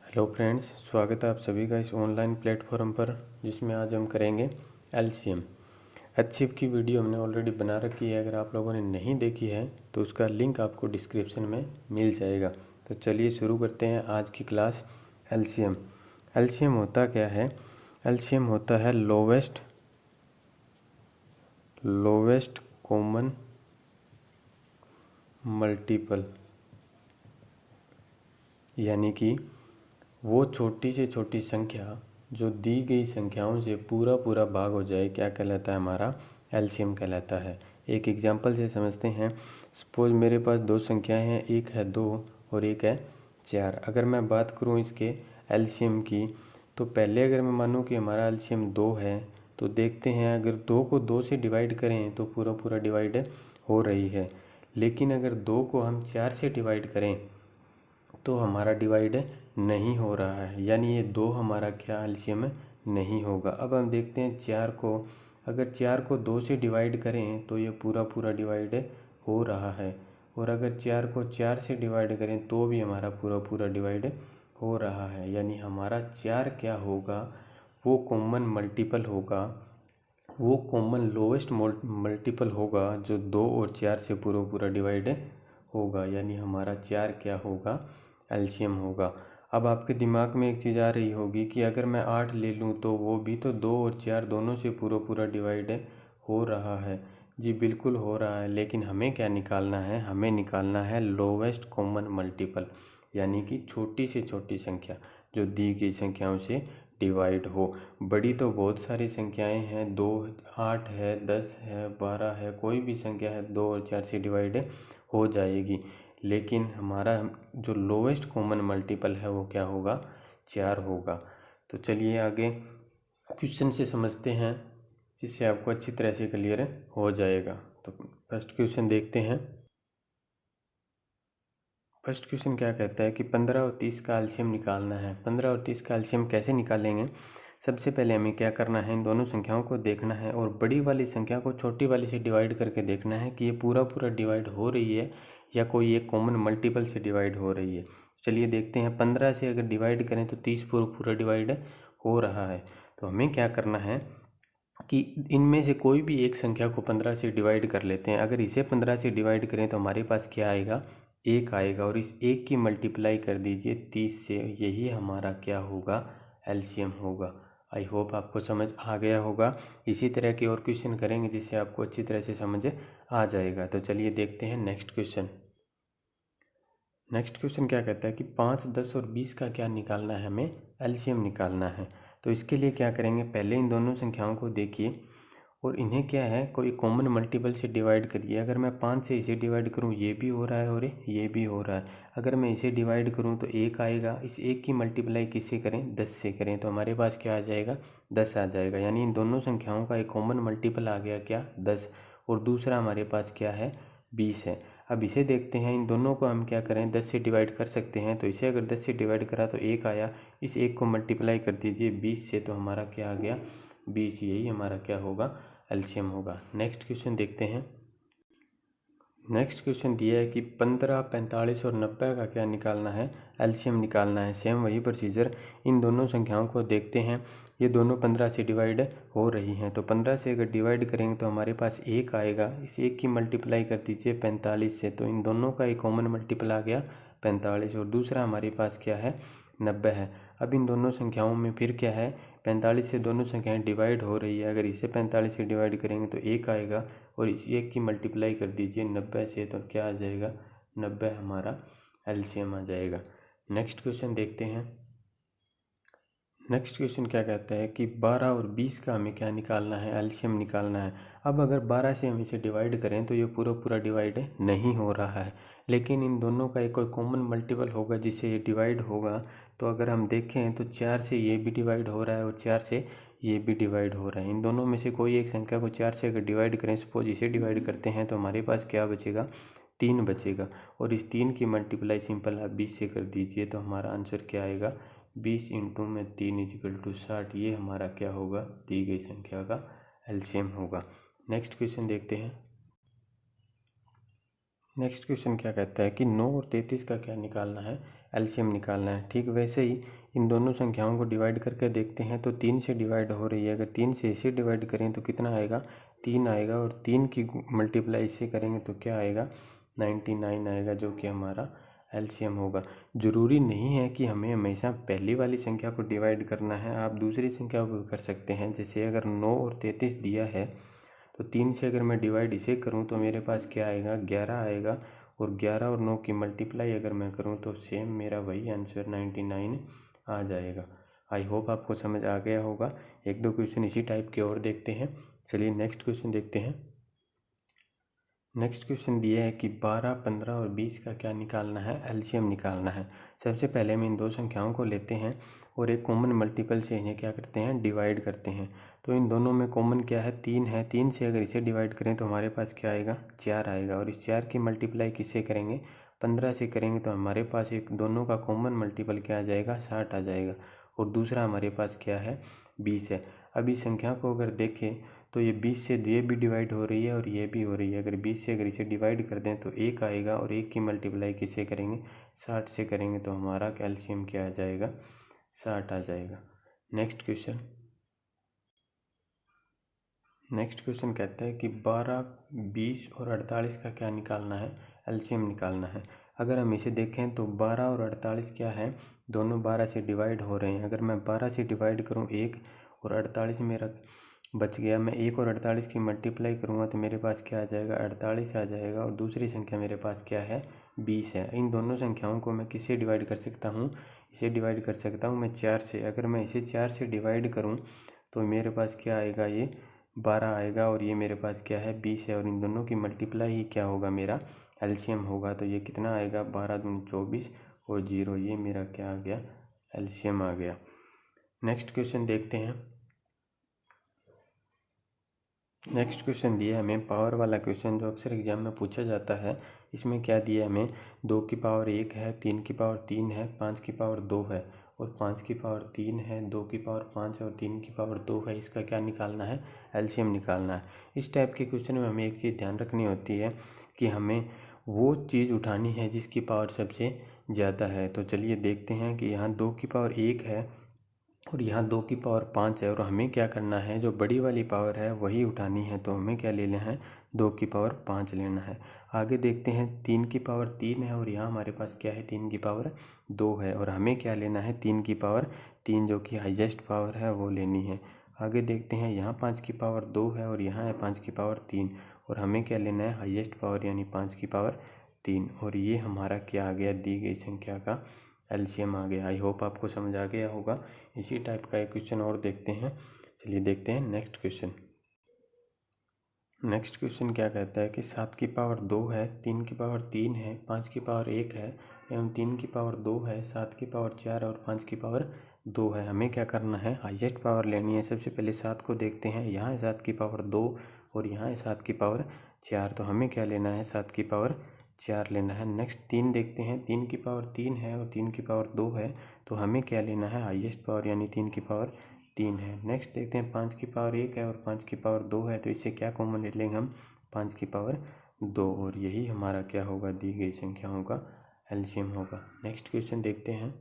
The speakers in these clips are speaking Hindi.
हेलो फ्रेंड्स, स्वागत है आप सभी का इस ऑनलाइन प्लेटफॉर्म पर, जिसमें आज हम करेंगे एलसीएम। एचसीएफ की वीडियो हमने ऑलरेडी बना रखी है। अगर आप लोगों ने नहीं देखी है तो उसका लिंक आपको डिस्क्रिप्शन में मिल जाएगा। तो चलिए शुरू करते हैं आज की क्लास। एलसीएम एलसीएम होता क्या है? एलसीएम होता है लोवेस्ट कॉमन मल्टीपल, यानी कि वो छोटी से छोटी संख्या जो दी गई संख्याओं से पूरा पूरा भाग हो जाए, क्या कहलाता है? हमारा एलसीएम कहलाता है। एक एग्जांपल से समझते हैं। सपोज मेरे पास दो संख्याएं हैं, एक है 2 और एक है 4। अगर मैं बात करूं इसके एलसीएम की, तो पहले अगर मैं मानूं कि हमारा एलसीएम 2 है, तो देखते हैं अगर 2 को 2 से डिवाइड करें तो पूरा पूरा डिवाइड हो रही है। लेकिन अगर 2 को हम 4 से डिवाइड करें तो हमारा डिवाइड नहीं हो रहा है, यानी ये 2 हमारा क्या एलसीएम नहीं होगा। अब हम देखते हैं 4 को, अगर 4 को 2 से डिवाइड करें तो ये पूरा पूरा डिवाइड हो रहा है, और अगर 4 को 4 से डिवाइड करें तो भी हमारा पूरा पूरा डिवाइड हो रहा है। यानी हमारा 4 क्या होगा? वो कॉमन मल्टीपल होगा, वो कॉमन लोवेस्ट मल्टीपल होगा जो 2 और 4 से पूरा पूरा डिवाइड होगा। यानी हमारा 4 क्या होगा? एलसीएम होगा। अब आपके दिमाग में एक चीज़ आ रही होगी कि अगर मैं 8 ले लूँ तो वो भी तो 2 और 4 दोनों से पूरा पूरा डिवाइड हो रहा है। जी बिल्कुल हो रहा है, लेकिन हमें क्या निकालना है? हमें निकालना है लोवेस्ट कॉमन मल्टीपल, यानी कि छोटी से छोटी संख्या जो दी गई संख्याओं से डिवाइड हो। बड़ी तो बहुत सारी संख्याएं हैं, 2, 8 है, 10 है, 12 है, कोई भी संख्या है 2 और 4 से डिवाइड हो जाएगी। लेकिन हमारा जो लोवेस्ट कॉमन मल्टीपल है वो क्या होगा? 4 होगा। तो चलिए आगे क्वेश्चन से समझते हैं, जिससे आपको अच्छी तरह से क्लियर हो जाएगा। तो फर्स्ट क्वेश्चन देखते हैं। फर्स्ट क्वेश्चन क्या कहता है कि 15 और 30 का एलसीएम निकालना है। 15 और 30 का एलसीएम कैसे निकालेंगे? सबसे पहले हमें क्या करना है? इन दोनों संख्याओं को देखना है और बड़ी वाली संख्या को छोटी वाली से डिवाइड करके देखना है कि ये पूरा पूरा डिवाइड हो रही है या कोई एक कॉमन मल्टीपल से डिवाइड हो रही है। चलिए देखते हैं। 15 से अगर डिवाइड करें तो 30 पूरा पूरा डिवाइड हो रहा है। तो हमें क्या करना है कि इनमें से कोई भी एक संख्या को 15 से डिवाइड कर लेते हैं। अगर इसे 15 से डिवाइड करें तो हमारे पास क्या आएगा? 1 आएगा, और इस 1 की मल्टीप्लाई कर दीजिए 30 से, यही हमारा क्या होगा? एलसीएम होगा। आई होप आपको समझ आ गया होगा। इसी तरह के और क्वेश्चन करेंगे जिससे आपको अच्छी तरह से समझ आ जाएगा। तो चलिए देखते हैं नेक्स्ट क्वेश्चन। नेक्स्ट क्वेश्चन क्या कहता है कि 5, 10 और 20 का क्या निकालना है? हमें एलसीएम निकालना है। तो इसके लिए क्या करेंगे? पहले इन दोनों संख्याओं को देखिए और इन्हें क्या है, कोई कॉमन मल्टीपल से डिवाइड करिए। अगर मैं 5 से इसे डिवाइड करूं, ये भी हो रहा है और ये भी हो रहा है। अगर मैं इसे डिवाइड करूं तो 1 आएगा। इस 1 की मल्टीप्लाई किससे करें? 10 से करें, तो हमारे पास क्या आ जाएगा? 10 आ जाएगा। यानी इन दोनों संख्याओं का एक कॉमन मल्टीपल आ गया, क्या? 10। और दूसरा हमारे पास क्या है? 20 है। अब इसे देखते हैं, इन दोनों को हम क्या करें? 10 से डिवाइड कर सकते हैं। तो इसे अगर 10 से डिवाइड करा तो 1 आया। इस 1 को मल्टीप्लाई कर दीजिए 20 से, तो हमारा क्या आ गया? 20। यही हमारा क्या होगा? एलसीएम होगा। नेक्स्ट क्वेश्चन देखते हैं। नेक्स्ट क्वेश्चन दिया है कि 15, 45 और 90 का क्या निकालना है? एलसीएम निकालना है। सेम वही प्रोसीजर। इन दोनों संख्याओं को देखते हैं। ये दोनों 15 से डिवाइड हो रही हैं, तो 15 से अगर डिवाइड करेंगे तो हमारे पास 1 आएगा। इस 1 की मल्टीप्लाई कर दीजिए 45 से, तो इन दोनों का एक कॉमन मल्टीपल आ गया 45, और दूसरा हमारे पास क्या है? 90 है। अब इन दोनों संख्याओं में फिर क्या है? 45 से दोनों संख्याएं डिवाइड हो रही है। अगर इसे 45 से डिवाइड करेंगे तो 1 आएगा, और इस 1 की मल्टीप्लाई कर दीजिए 90 से, तो क्या आ जाएगा? 90 हमारा एलसीएम आ जाएगा। नेक्स्ट क्वेश्चन देखते हैं। नेक्स्ट क्वेश्चन क्या कहता है कि 12 और 20 का हमें क्या निकालना है? एलसीएम निकालना है। अब अगर 12 से हम इसे डिवाइड करें तो ये पूरा पूरा डिवाइड नहीं हो रहा है, लेकिन इन दोनों का एक कोई कॉमन मल्टीपल होगा जिससे ये डिवाइड होगा। तो अगर हम देखें तो 4 से ये भी डिवाइड हो रहा है और 4 से ये भी डिवाइड हो रहा है। इन दोनों में से कोई एक संख्या को 4 से अगर डिवाइड करें, सपोज इसे डिवाइड करते हैं, तो हमारे पास क्या बचेगा? 3 बचेगा, और इस 3 की मल्टीप्लाई सिंपल आप 20 से कर दीजिए, तो हमारा आंसर क्या आएगा? 20 इंटू में 3 इजिकल टू 60। ये हमारा क्या होगा? दी गई संख्या का एलसीएम होगा। नेक्स्ट क्वेश्चन देखते हैं। नेक्स्ट क्वेश्चन क्या कहता है कि 9 और 33 का क्या निकालना है? एलसीएम निकालना है। ठीक वैसे ही इन दोनों संख्याओं को डिवाइड करके देखते हैं तो 3 से डिवाइड हो रही है। अगर 3 से इसे डिवाइड करें तो कितना आएगा, 3 आएगा, और 3 की मल्टीप्लाई इससे करेंगे तो क्या आएगा, 99 आएगा, जो कि हमारा एलसीएम होगा। ज़रूरी नहीं है कि हमें हमेशा पहली वाली संख्या को डिवाइड करना है, आप दूसरी संख्या को कर सकते हैं। जैसे अगर 9 और 33 दिया है तो 3 से अगर मैं डिवाइड इसे करूं तो मेरे पास क्या आएगा, 11 आएगा, और 11 और 9 की मल्टीप्लाई अगर मैं करूं तो सेम मेरा वही आंसर 99 आ जाएगा। आई होप आपको समझ आ गया होगा। एक दो क्वेश्चन इसी टाइप के और देखते हैं। चलिए नेक्स्ट क्वेश्चन देखते हैं। नेक्स्ट क्वेश्चन दिया है कि 12, 15 और 20 का क्या निकालना है, एलसीएम निकालना है। सबसे पहले हम इन दो संख्याओं को लेते हैं और एक कॉमन मल्टीपल से इन्हें क्या करते हैं, डिवाइड करते हैं। तो इन दोनों में कॉमन क्या है, 3 है। 3 से अगर इसे डिवाइड करें तो हमारे पास क्या आएगा, 4 आएगा, और इस 4 की मल्टीप्लाई किससे करेंगे, 15 से करेंगे, तो हमारे पास एक दोनों का कॉमन मल्टीपल क्या आ जाएगा, 60 आ जाएगा। और दूसरा हमारे पास क्या है, 20 है। अब इस संख्या को अगर देखें तो ये 20 से ये भी डिवाइड हो रही है और ये भी हो रही है। अगर 20 से अगर इसे डिवाइड कर दें तो 1 आएगा, और 1 की मल्टीप्लाई किससे करेंगे, 60 से करेंगे, तो हमारा कैल्शियम क्या आ जाएगा, 60 आ जाएगा। नेक्स्ट क्वेश्चन कहता है कि 12, 20 और 48 का क्या निकालना है, एलसीएम निकालना है। अगर हम इसे देखें तो 12 और 48 क्या है, दोनों 12 से डिवाइड हो रहे हैं। अगर मैं 12 से डिवाइड करूं 1 और 48 मेरा बच गया, मैं 1 और 48 की मल्टीप्लाई करूँगा तो मेरे पास क्या आ जाएगा, 48 आ जाएगा, और दूसरी संख्या मेरे पास क्या है, 20 है। इन दोनों संख्याओं को मैं किससे डिवाइड कर सकता हूँ, इसे डिवाइड कर सकता हूँ मैं 4 से। अगर मैं इसे 4 से डिवाइड करूँ तो मेरे पास क्या आएगा, ये 12 आएगा, और ये मेरे पास क्या है, 20 है, और इन दोनों की मल्टीप्लाई ही क्या होगा, मेरा एलसीएम होगा। तो ये कितना आएगा, 12 दूनी 24 और 0, ये मेरा क्या आ गया, एलसीएम आ गया। नेक्स्ट क्वेश्चन देखते हैं। नेक्स्ट क्वेश्चन दिया है हमें पावर वाला क्वेश्चन, जो अक्सर एग्जाम में पूछा जाता है। इसमें क्या दिया है हमें, 2 की पावर 1 है, 3 की पावर 3 है, 5 की पावर 2 है, और 5 की पावर 3 है, 2 की पावर 5 है, और 3 की पावर 2 है। इसका क्या निकालना है, एलसीएम निकालना है। इस टाइप के क्वेश्चन में हमें एक चीज़ ध्यान रखनी होती है कि हमें वो चीज़ उठानी है जिसकी पावर सबसे ज़्यादा है। तो चलिए देखते हैं कि यहाँ 2 की पावर 1 है और यहाँ 2 की पावर 5 है, और हमें क्या करना है, जो बड़ी वाली पावर है वही उठानी है। तो हमें क्या लेना है, 2 की पावर 5 लेना है। आगे देखते हैं, 3 की पावर 3 है, और यहाँ हमारे पास क्या है, 3 की पावर 2 है, और हमें क्या लेना है, 3 की पावर 3, जो कि हाईएस्ट पावर है, वो लेनी है। आगे देखते हैं, यहाँ 5 की पावर 2 है, और यहाँ है 5 की पावर 3, और हमें क्या लेना है, हाईएस्ट पावर, यानी 5 की पावर 3, और ये हमारा क्या आ गया, दी गई संख्या का एलसीएम आ गया। आई होप आपको समझ आ गया होगा। इसी टाइप का एक क्वेश्चन और देखते हैं। चलिए देखते हैं नेक्स्ट क्वेश्चन। नेक्स्ट क्वेश्चन क्या कहता है कि 7 की पावर 2 है, 3 की पावर 3 है, 5 की पावर 1 है, एवं 3 की पावर 2 है, 7 की पावर 4 और 5 की पावर 2 है। हमें क्या करना है, हाईएस्ट पावर लेनी है। सबसे पहले 7 को देखते हैं, यहाँ है 7 की पावर 2 और यहाँ है 7 की पावर 4, तो हमें क्या लेना है, 7 की पावर 4 लेना है। नेक्स्ट 3 देखते हैं, 3 की पावर 3 है और 3 की पावर 2 है, तो हमें क्या लेना है, हाईएस्ट पावर, यानी 3 की पावर 3 है। नेक्स्ट देखते हैं, 5 की पावर 1 है और 5 की पावर 2 है, तो इससे क्या कॉमन ले लेंगे हम, 5 की पावर 2, और यही हमारा क्या होगा, दी गई संख्याओं का एलसीएम होगा। नेक्स्ट क्वेश्चन देखते हैं।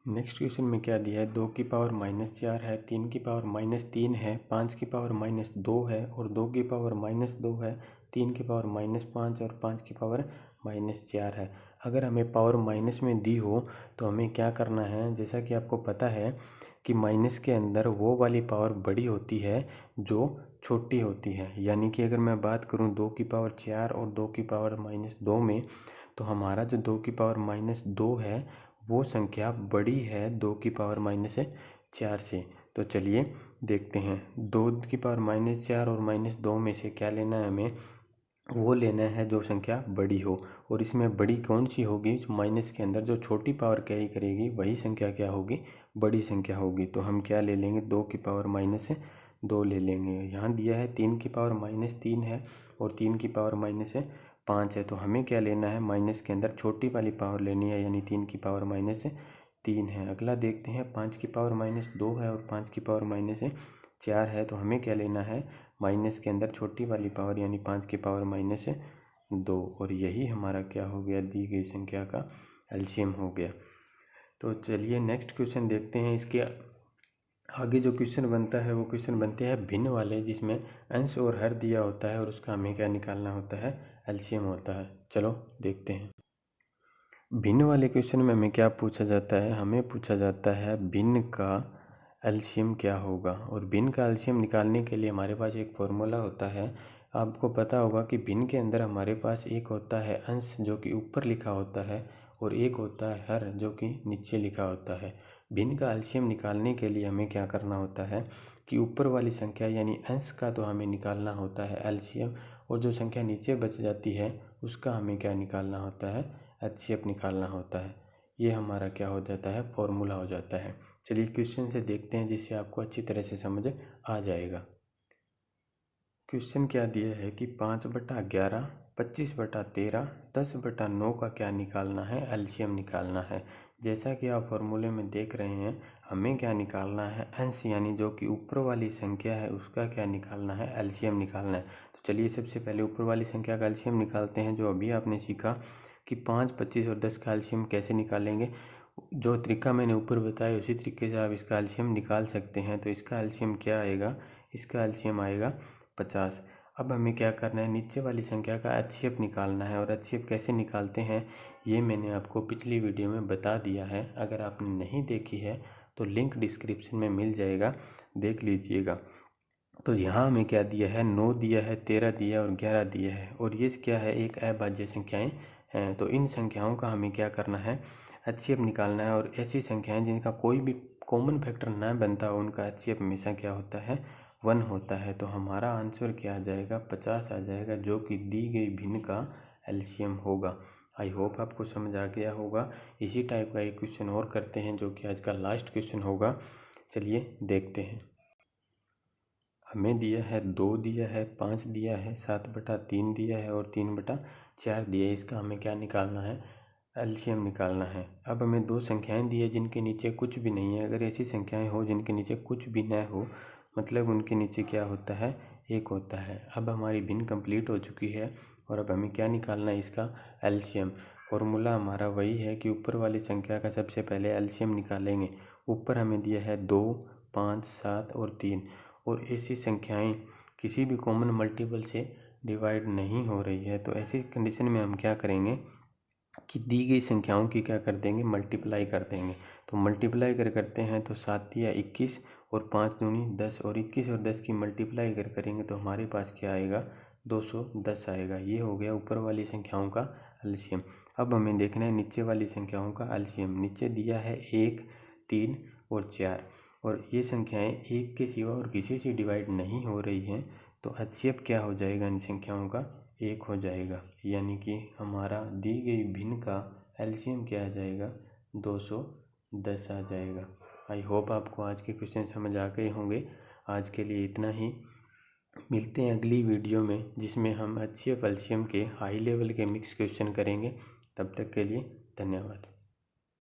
नेक्स्ट क्वेश्चन में क्या दिया है, 2 की पावर -4 है, 3 की पावर -3 है, 5 की पावर -2 है, और 2 की पावर -2 है, 3 की पावर -5 और 5 की पावर -4 है। अगर हमें पावर माइनस में दी हो तो हमें क्या करना है, जैसा कि आपको पता है कि माइनस के अंदर वो वाली पावर बड़ी होती है जो छोटी होती है। यानी कि अगर मैं बात करूँ 2 की पावर 4 और 2 की पावर -2 में, तो हमारा जो 2 की पावर -2 है वो संख्या बड़ी है 2 की पावर -4 से। तो चलिए देखते हैं, 2 की पावर -4 और -2 में से क्या लेना है हमें, वो लेना है जो संख्या बड़ी हो, और इसमें बड़ी कौन सी होगी, माइनस के अंदर जो छोटी पावर कैरी करेगी वही संख्या क्या होगी, बड़ी संख्या होगी। तो हम क्या ले लेंगे, 2 की पावर -2 ले लेंगे। यहाँ दिया है 3 की पावर -3 है और 3 की पावर -5 है, तो हमें क्या लेना है, माइनस के अंदर छोटी वाली पावर लेनी है, यानी 3 की पावर -3 है। अगला देखते हैं, 5 की पावर -2 है और 5 की पावर -4 है, तो हमें क्या लेना है, माइनस के अंदर छोटी वाली पावर, यानी 5 की पावर -2, और यही हमारा क्या हो गया, दी गई संख्या का एलसीएम हो गया। तो चलिए नेक्स्ट क्वेश्चन देखते हैं। इसके आगे जो क्वेश्चन बनता है वो क्वेश्चन बनते हैं भिन्न वाले, जिसमें अंश और हर दिया होता है और उसका हमें क्या निकालना होता है, एलसीएम होता है। चलो देखते हैं। भिन्न वाले क्वेश्चन में हमें क्या पूछा जाता है, हमें पूछा जाता है भिन्न का एलसीएम क्या होगा। और भिन्न का एलसीएम निकालने के लिए हमारे पास एक फॉर्मूला होता है। आपको पता होगा कि भिन्न के अंदर हमारे पास एक होता है अंश जो कि ऊपर लिखा होता है और एक होता है हर जो कि नीचे लिखा होता है। भिन्न का एलसीएम निकालने के लिए हमें क्या करना होता है कि ऊपर वाली संख्या यानी अंश का तो हमें निकालना होता है एलसीएम, और जो संख्या नीचे बच जाती है उसका हमें क्या निकालना होता है, एचसीएफ निकालना होता है। ये हमारा क्या हो जाता है, फॉर्मूला हो जाता है। चलिए क्वेश्चन से देखते हैं जिससे आपको अच्छी तरह से समझ आ जाएगा। क्वेश्चन क्या दिया है कि 5/11, 25/13, 10/9 का क्या निकालना है, एलसीएम निकालना है। जैसा कि आप फॉर्मूले में देख रहे हैं, हमें क्या निकालना है, अंश यानी जो कि ऊपर वाली संख्या है उसका क्या निकालना है, एलसीएम निकालना है। तो चलिए सबसे पहले ऊपर वाली संख्या का एलसीएम निकालते हैं। जो अभी आपने सीखा कि 5, 25 और 10 का एलसीएम कैसे निकालेंगे, जो तरीका मैंने ऊपर बताया उसी तरीके से आप इसका एलसीएम निकाल सकते हैं। तो इसका एलसीएम क्या आएगा, इसका एलसीएम आएगा 50। अब हमें क्या करना है, नीचे वाली संख्या का एचसीएफ निकालना है। और एचसीएफ कैसे निकालते हैं ये मैंने आपको पिछली वीडियो में बता दिया है। अगर आपने नहीं देखी है तो लिंक डिस्क्रिप्शन में मिल जाएगा, देख लीजिएगा। तो यहाँ हमें क्या दिया है, 9 दिया है, 13 दिया है और 11 दिया है। और ये क्या है, एक अभाज्य संख्याएँ हैं। तो इन संख्याओं का हमें क्या करना है, एचसीएफ निकालना है। और ऐसी संख्याएँ जिनका कोई भी कॉमन फैक्टर ना बनता हो उनका एचसीएफ हमेशा क्या होता है, 1 होता है। तो हमारा आंसर क्या आ जाएगा, 50 आ जाएगा, जो कि दी गई भिन्न का एलसीएम होगा। आई होप आपको समझ आ गया होगा। इसी टाइप का एक क्वेश्चन और करते हैं जो कि आज का लास्ट क्वेश्चन होगा। चलिए देखते हैं। हमें दिया है 2 दिया है, 5 दिया है, 7/3 दिया है और 3/4 दिया है। इसका हमें क्या निकालना है, एलसीएम निकालना है। अब हमें 2 संख्याएं दी है जिनके नीचे कुछ भी नहीं है। अगर ऐसी संख्याएं हो जिनके नीचे कुछ भी न हो, मतलब उनके नीचे क्या होता है, 1 होता है। अब हमारी भिन्न कंप्लीट हो चुकी है और अब हमें क्या निकालना है, इसका एलसीएम। फॉर्मूला हमारा वही है कि ऊपर वाली संख्या का सबसे पहले एलसीएम निकालेंगे। ऊपर हमें दिया है 2, 5, 7 और 3, और ऐसी संख्याएं किसी भी कॉमन मल्टीपल से डिवाइड नहीं हो रही है। तो ऐसी कंडीशन में हम क्या करेंगे कि दी गई संख्याओं की क्या कर देंगे, मल्टीप्लाई कर देंगे। तो मल्टीप्लाई करते हैं तो 7 दिया 21 और 5 दूनी 10, और 21 और 10 की मल्टीप्लाई करेंगे तो हमारे पास क्या आएगा, 210 आएगा। ये हो गया ऊपर वाली संख्याओं का एलसीएम। अब हमें देखना है नीचे वाली संख्याओं का एलसीएम। नीचे दिया है 1, 3 और 4, और ये संख्याएं 1 के सिवा और किसी से डिवाइड नहीं हो रही हैं। तो एचसीएफ क्या हो जाएगा इन संख्याओं का, 1 हो जाएगा। यानी कि हमारा दी गई भिन्न का एलसीएम क्या आ जाएगा, 210 आ जाएगा। आई होप आपको आज के क्वेश्चन समझ आ गए होंगे। आज के लिए इतना ही, मिलते हैं अगली वीडियो में जिसमें हम एचसीएफ एलसीएम के हाई लेवल के मिक्स क्वेश्चन करेंगे। तब तक के लिए धन्यवाद।